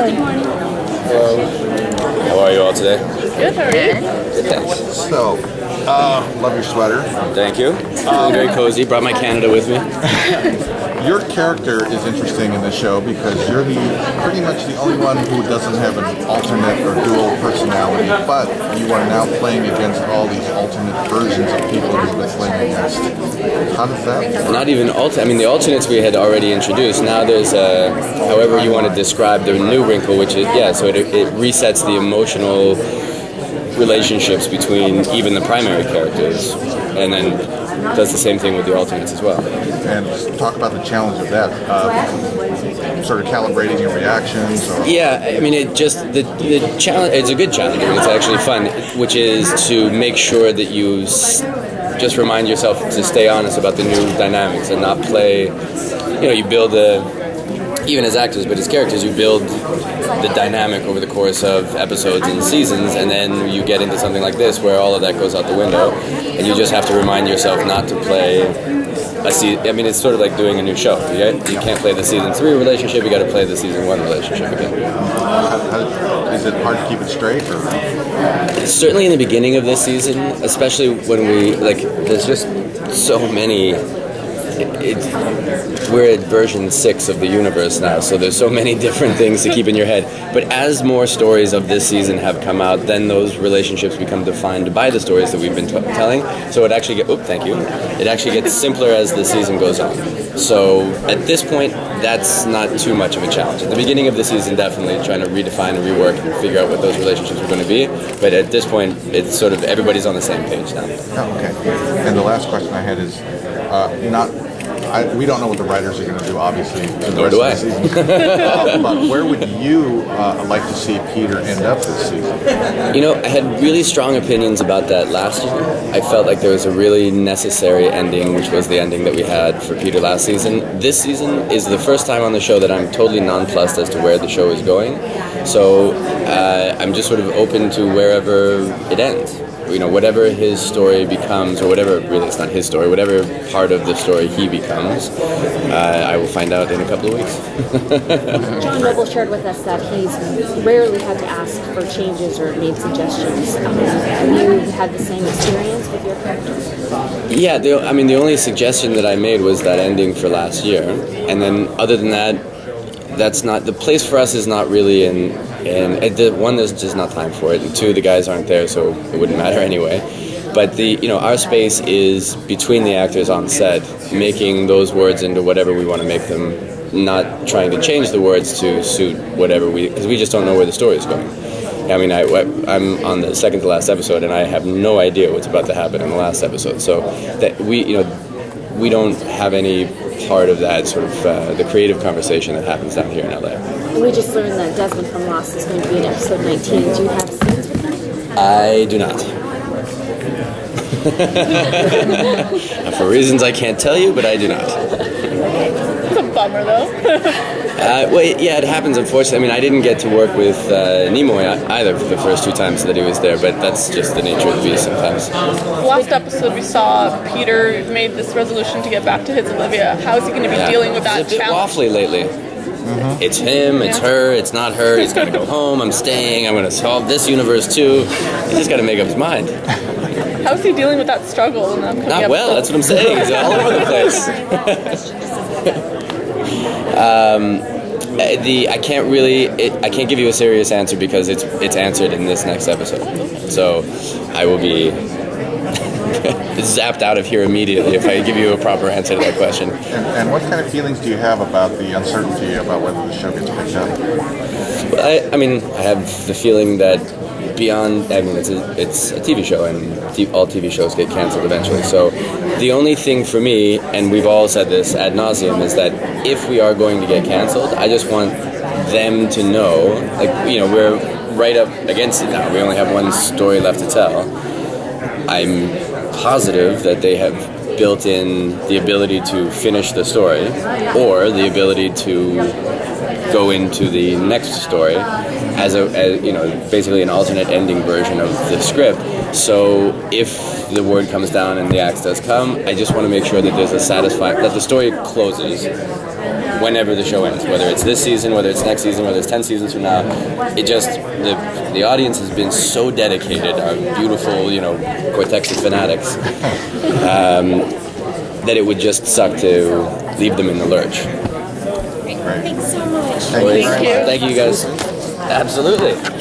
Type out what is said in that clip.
Good morning. Hello. How are you all today? Good, how are you? Good, thanks. So, love your sweater. Thank you. Very cozy. Brought my Canada with me. Your character is interesting in the show because you're pretty much the only one who doesn't have an alternate or dual personality, but you are now playing against all these alternate versions of people you've been playing against. How does that? Not even alternate. I mean, the alternates we had already introduced. Now there's however you want to describe the new wrinkle, which is, so it resets the emotional relationships between even the primary characters, and then does the same thing with the alternates as well. And talk about the challenge of that, sort of calibrating your reactions. Or... Yeah, I mean, it just the challenge. It's a good challenge. I mean, it's actually fun, which is to make sure that you just remind yourself to stay honest about the new dynamics and not play. You build even as actors, but as characters, you build the dynamic over the course of episodes and seasons, and then you get into something like this where all of that goes out the window, and you just have to remind yourself not to play a season. I mean, it's sort of like doing a new show. You can't play the season 3 relationship, you got to play the season 1 relationship again. Is it hard to keep it straight? Or? Certainly in the beginning of this season, especially when there's just so many. We're at version 6 of the universe now, so there's so many different things to keep in your head. But as more stories of this season have come out, then those relationships become defined by the stories that we've been telling. So it actually It actually gets simpler as the season goes on. So at this point, that's not too much of a challenge. At the beginning of the season, definitely trying to redefine and rework and figure out what those relationships are going to be. But at this point, it's sort of everybody's on the same page now. Oh, okay. And the last question I had is we don't know what the writers are going to do, obviously, for the rest of the season. But where would you like to see Peter end up this season? I had really strong opinions about that last year. I felt like there was a really necessary ending, which was the ending that we had for Peter last season. This season is the first time on the show that I'm totally nonplussed as to where the show is going. So I'm just sort of open to wherever it ends. Whatever his story becomes, or whatever, really it's not his story, whatever part of the story he becomes, I will find out in a couple of weeks. John Noble shared with us that he's rarely had to ask for changes or made suggestions. Have you had the same experience with your characters? Yeah, the only suggestion that I made was that ending for last year, and then other than that, that's not, the place for us is not really in one, there's just not time for it, and 2, the guys aren't there, so it wouldn't matter anyway. But our space is between the actors on set, making those words into whatever we want to make them, not trying to change the words to suit whatever because we just don't know where the story is going. I mean, I'm on the second to last episode, and I have no idea what's about to happen in the last episode, so that we don't have any part of that sort of the creative conversation that happens down here in LA. We just learned that Desmond from Lost is going to be in episode 19. Do you have scenes with him? I do not. For reasons I can't tell you, but I do not. It's a bummer, though. It happens, unfortunately. I mean, I didn't get to work with Nimoy either for the first 2 times that he was there, but that's just the nature of the beast sometimes. Last episode, we saw Peter made this resolution to get back to his Olivia. How is he going to be dealing with that It's a bit challenge? waffly lately. Mm-hmm. It's him, it's her, it's not her, he's got to go home, I'm staying, I'm going to solve this universe too. He's just got to make up his mind. How is he dealing with that struggle? In the Not well, that's what I'm saying. He's all over the place. I can't give you a serious answer because it's answered in this next episode. So I will be zapped out of here immediately if I give you a proper answer to that question. And what kind of feelings do you have about the uncertainty about whether the show gets picked up? Well, I have the feeling that it's a TV show, and all TV shows get canceled eventually. So the only thing for me, and we've all said this ad nauseum, is that if we are going to get canceled, I just want them to know, we're right up against it now. We only have one story left to tell. I'm positive that they have built in the ability to finish the story, or the ability to go into the next story as basically an alternate ending version of the script. So if the word comes down and the axe does come, I just want to make sure that there's that the story closes whenever the show ends, whether it's this season, whether it's next season, whether it's 10 seasons from now. It just, the audience has been so dedicated, our beautiful, you know, Cortex of fanatics, that it would just suck to leave them in the lurch. Thanks so much. Thank you very much. Thank you guys. Absolutely.